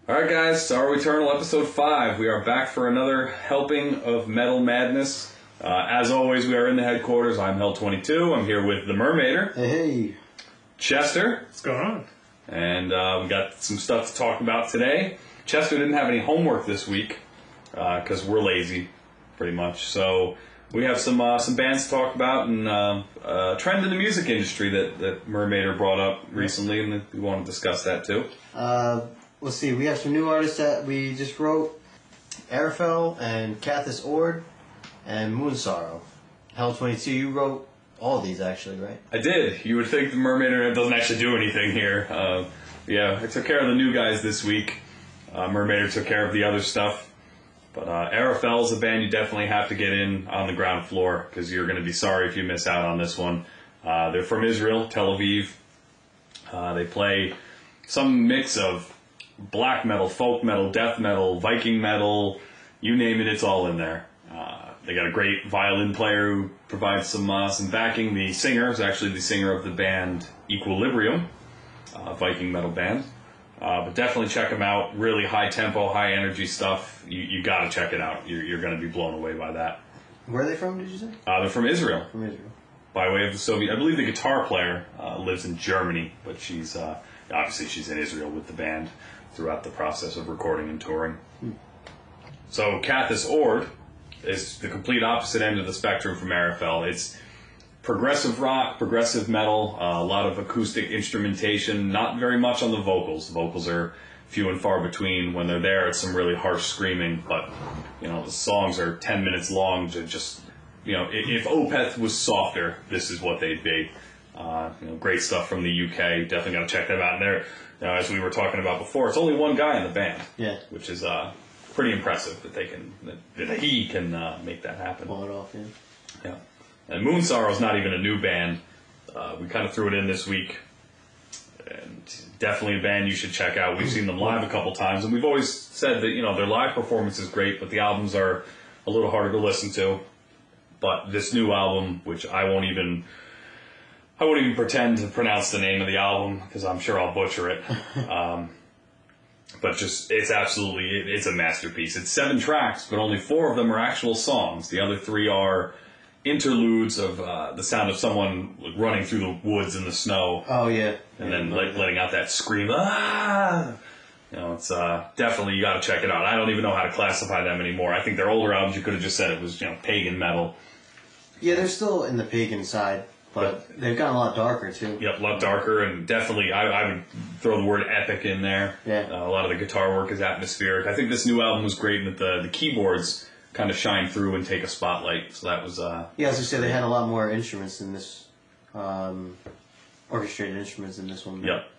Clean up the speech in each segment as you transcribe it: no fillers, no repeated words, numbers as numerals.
Alright guys, Sorrow Eternal episode 5. We are back for another helping of Metal Madness. As always, we are in the headquarters. I'm Hell22. I'm here with the Mermaider. Hey. Chester. What's going on? And we got some stuff to talk about today. Chester didn't have any homework this week because we're lazy, pretty much. So we have some bands to talk about and a trend in the music industry that Mermaider brought up recently, and we want to discuss that too. Let's see, we have some new artists that we just wrote. Arafel and Cathis Ord and Moonsorrow. Hell22, you wrote all of these actually, right? I did. You would think the Mermaider doesn't actually do anything here. Yeah, I took care of the new guys this week. Mermaider took care of the other stuff. But Arafel is a band you definitely have to get in on the ground floor because you're going to be sorry if you miss out on this one. They're from Israel, Tel Aviv. They play some mix of black metal, folk metal, death metal, Viking metal, you name it, it's all in there. They got a great violin player who provides some backing. The singer is actually the singer of the band Equilibrium, Viking metal band. But definitely check them out. Really high tempo, high energy stuff. You got to check it out. You're going to be blown away by that. Where are they from, did you say? They're from Israel. From Israel. By way of the Soviet. I believe the guitar player lives in Germany, but she's obviously she's in Israel with the band throughout the process of recording and touring. So Cathis Ord is the complete opposite end of the spectrum from Arafel. It's progressive rock, progressive metal, a lot of acoustic instrumentation, not very much on the vocals. Vocals are few and far between. When they're there, it's some really harsh screaming, but the songs are 10 minutes long. Just if Opeth was softer, this is what they'd be. Great stuff from the UK. Definitely got to check them out. And there, as we were talking about before, it's only one guy in the band. Yeah. Which is pretty impressive that he can make that happen. Pull it off, yeah. Yeah. And Moonsorrow is not even a new band. We kind of threw it in this week. And definitely a band you should check out. We've seen them live a couple times, and we've always said that their live performance is great, but the albums are a little harder to listen to. But this new album, which I won't even pretend to pronounce the name of the album because I'm sure I'll butcher it. But it's a masterpiece. It's 7 tracks, but only 4 of them are actual songs. The other 3 are interludes of the sound of someone running through the woods in the snow. Oh, yeah. And then letting out that scream. Ah! It's definitely, you got to check it out. I don't even know how to classify them anymore. I think their older albums, you could have just said it was pagan metal. Yeah, they're still in the pagan side. But they've gotten a lot darker, too. Yep, a lot darker, and definitely I would throw the word epic in there. Yeah. A lot of the guitar work is atmospheric. I think this new album was great in that the keyboards kind of shine through and take a spotlight. So that was... yeah, as I said, they had a lot more instruments in this, orchestrated instruments in this one. Yep.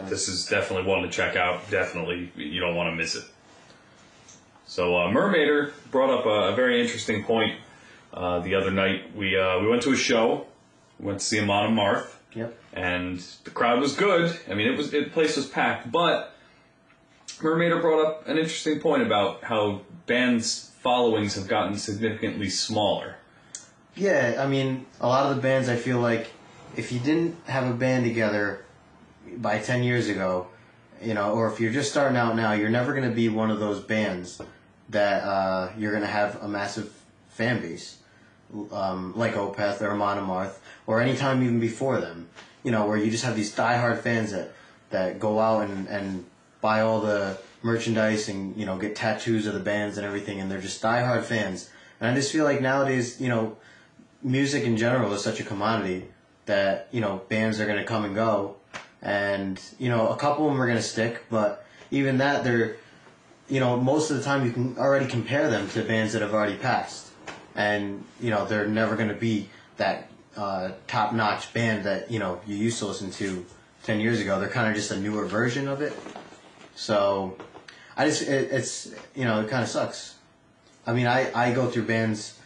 This is definitely one to check out. Definitely, you don't want to miss it. So Mermaider brought up a very interesting point the other night. We went to a show. We went to see him on Marth. Yep. And the crowd was good. I mean, the place was packed. But Mermaider brought up an interesting point about how bands' followings have gotten significantly smaller. Yeah, I mean, a lot of the bands, I feel like, if you didn't have a band together by 10 years ago, or if you're just starting out now, you're never going to be one of those bands that you're going to have a massive fan base. Like Opeth or Monomarth, or any time even before them, where you just have these diehard fans that go out and buy all the merchandise and, get tattoos of the bands and everything, and they're just diehard fans. And I just feel like nowadays, music in general is such a commodity that, bands are going to come and go, and, a couple of them are going to stick, but even that, they're, most of the time you can already compare them to bands that have already passed. And, they're never going to be that top-notch band that, you used to listen to 10 years ago. They're kind of just a newer version of it. So, it kind of sucks. I mean, I go through bands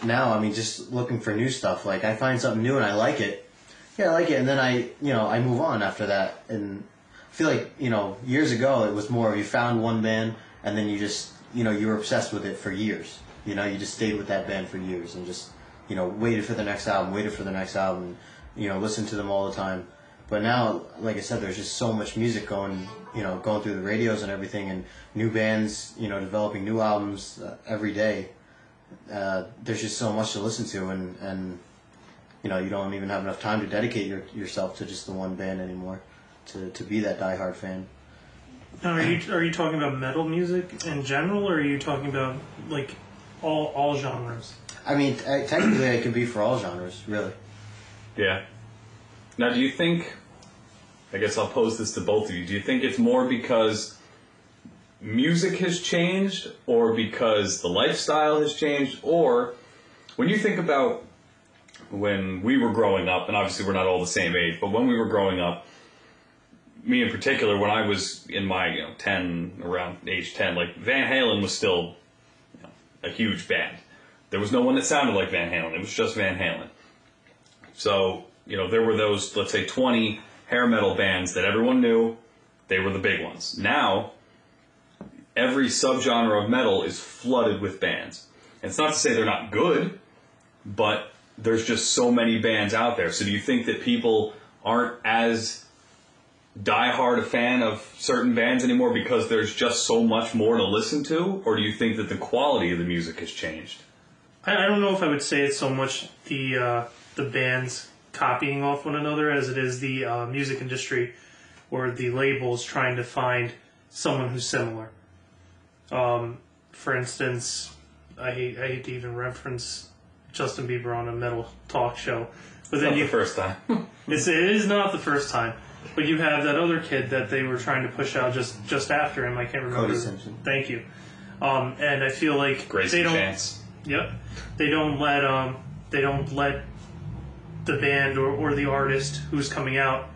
now, just looking for new stuff. Like, I find something new and I like it. Yeah, I like it. And then I move on after that. And I feel like, years ago it was more of you found one band and then you just, you were obsessed with it for years. You just stayed with that band for years and just, waited for the next album, listened to them all the time. But now, like I said, there's just so much music going through the radios and everything, and new bands, developing new albums every day. There's just so much to listen to, and you don't even have enough time to dedicate yourself to just the one band anymore, to be that diehard fan. Now, are you talking about metal music in general, or are you talking about like all genres? I mean, technically, it could be for all genres, really. Yeah. Now, do you think, I guess I'll pose this to both of you, do you think it's more because music has changed, or because the lifestyle has changed, or when you think about when we were growing up, and obviously we're not all the same age, but when we were growing up, me in particular, when I was in my around age 10, like Van Halen was still a huge band. There was no one that sounded like Van Halen. It was just Van Halen. So, there were those, let's say, 20 hair metal bands that everyone knew. They were the big ones. Now, every subgenre of metal is flooded with bands. And it's not to say they're not good, but there's just so many bands out there. So do you think that people aren't as diehard a fan of certain bands anymore because there's just so much more to listen to? Or do you think that the quality of the music has changed? I don't know if I would say it's so much the bands copying off one another as it is the music industry or the labels trying to find someone who's similar. For instance, I hate to even reference Justin Bieber on a metal talk show, but then Not the first time. it is not the first time. But you have that other kid that they were trying to push out just after him. I can't remember. Cody Simpson. Thank you. And I feel like Grayson they don't. Chance. Yep. They don't let the band or the artist who's coming out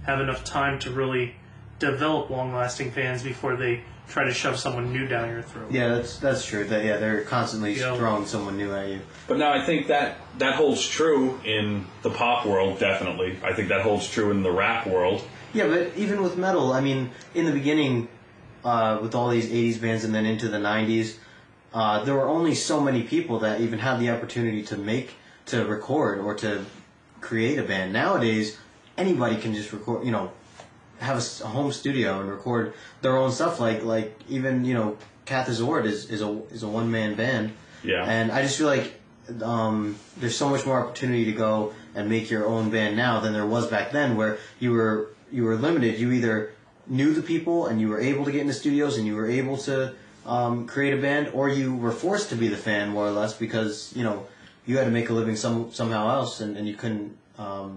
have enough time to really develop long-lasting fans before they try to shove someone new down your throat. Yeah, that's true. They're constantly throwing someone new at you. But now I think that holds true in the pop world, definitely. I think that holds true in the rap world. Yeah, but even with metal, I mean, in the beginning, with all these 80s bands and then into the 90s, there were only so many people that even had the opportunity to record or to create a band. Nowadays, anybody can just record, have a home studio and record their own stuff. Like even, Cathis Ord is a one-man band. Yeah. And I just feel like there's so much more opportunity to go and make your own band now than there was back then, where you were limited. You either knew the people and you were able to get into studios and you were able to create a band, or you were forced to be the fan, more or less, because you had to make a living somehow else, and you couldn't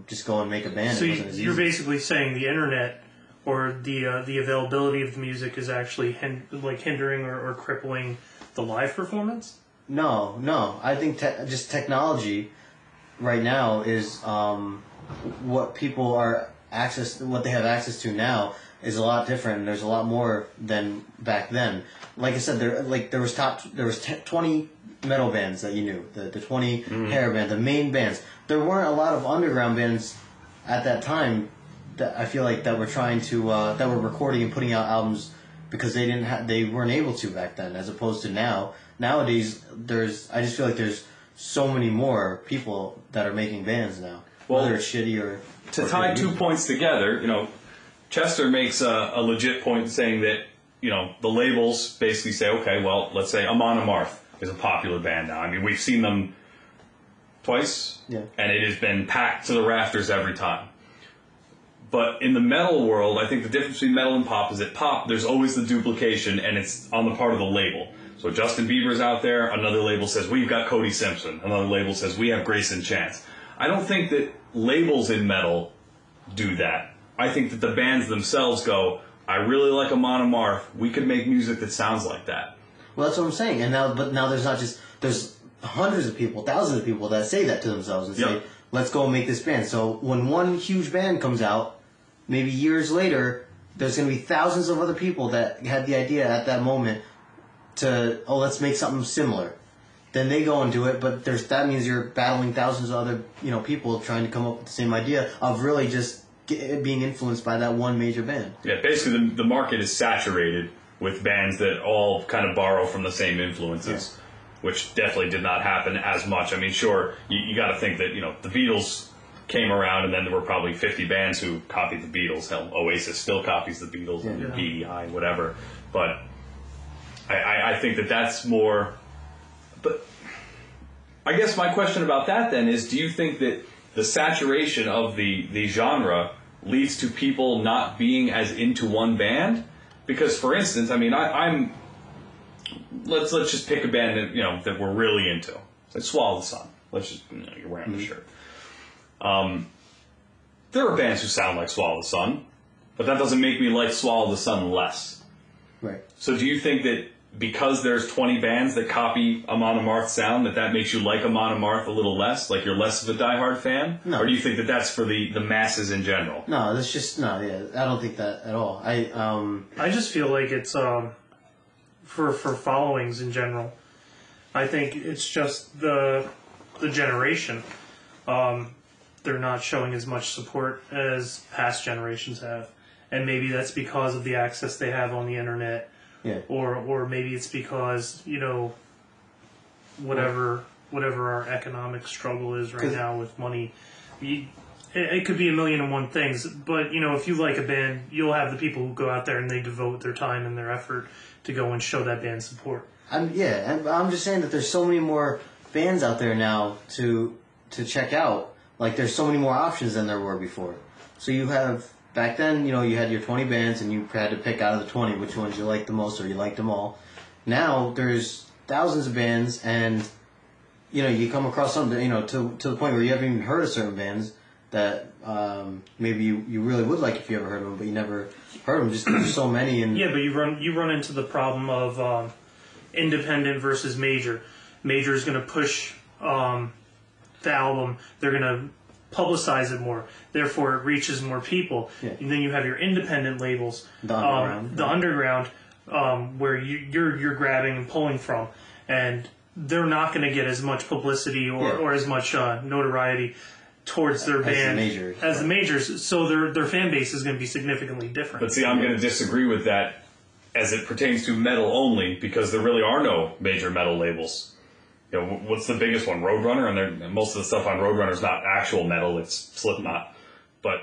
just go and make a band. So it wasn't as you're easy. basically saying the internet or the availability of the music is actually hindering or crippling the live performance? No. I think just technology right now is what people what they have access to now is a lot different. There's a lot more than back then. Like I said, there was 20 metal bands that you knew, the 20 hair band, the main bands. There weren't a lot of underground bands at that time that I feel like that were trying to that were recording and putting out albums because they weren't able to back then, as opposed to now. Nowadays, I just feel like there's so many more people that are making bands now, whether it's shitty or. To tie 2 points together, Chester makes a legit point saying that, the labels basically say, okay, well, let's say Amon Amarth is a popular band now. I mean, we've seen them twice, and it has been packed to the rafters every time. But in the metal world, I think the difference between metal and pop is that pop, there's always the duplication, and it's on the part of the label. So Justin Bieber's out there, another label says, we've got Cody Simpson. Another label says, we have Grayson Chance. I don't think that labels in metal do that. I think that the bands themselves go, I really like Amon Amarth. We could make music that sounds like that. Well, that's what I'm saying. And now there's hundreds of people, thousands of people that say that to themselves and say, let's go and make this band. So when one huge band comes out, maybe years later, there's going to be thousands of other people that had the idea at that moment to, let's make something similar. Then they go and do it, but that means you're battling thousands of other people trying to come up with the same idea of really just being influenced by that one major band. Yeah, basically the market is saturated with bands that all kind of borrow from the same influences, which definitely did not happen as much. I mean, sure, you got to think that the Beatles came around, and then there were probably 50 bands who copied the Beatles. Hell, Oasis still copies the Beatles, and PEI, whatever. But I think that that's more... But I guess my question about that then is, do you think that the saturation of the genre leads to people not being as into one band? Because, for instance, I mean, I'm... Let's just pick a band that, that we're really into. Like Swallow the Sun. Let's just... you're wearing the shirt. There are bands who sound like Swallow the Sun, but that doesn't make me like Swallow the Sun less. Right. So do you think that because there's 20 bands that copy Amon Amarth's sound, that makes you like Amon Amarth a little less? Like you're less of a diehard fan? No. Or do you think that that's for the masses in general? No, that's just... No, yeah, I don't think that at all. I just feel like it's... for followings in general. I think it's just the generation. They're not showing as much support as past generations have. And maybe that's because of the access they have on the internet. Yeah. Or maybe it's because, whatever our economic struggle is right now with money. It could be a million and one things, but if you like a band, you'll have the people who go out there and they devote their time and their effort to go and show that band support. I'm just saying that there's so many more bands out there now to check out. Like there's so many more options than there were before. So you have back then, you had your 20 bands and you had to pick out of the 20 which ones you liked the most or you liked them all. Now there's thousands of bands and you come across something to the point where you haven't even heard of certain bands that maybe you really would like if you ever heard of them, but you never heard them just because there's so many. And yeah, but you run into the problem of independent versus major. Major is going to push the album. They're going to publicize it more. Therefore, it reaches more people. Yeah. And then you have your independent labels, the underground, where you're grabbing and pulling from, and they're not going to get as much publicity or as much notoriety towards their band as the majors. So their fan base is going to be significantly different. But see, I'm going to disagree with that as it pertains to metal only, because there really are no major metal labels. What's the biggest one? Roadrunner, and most of the stuff on Roadrunner is not actual metal; it's Slipknot. But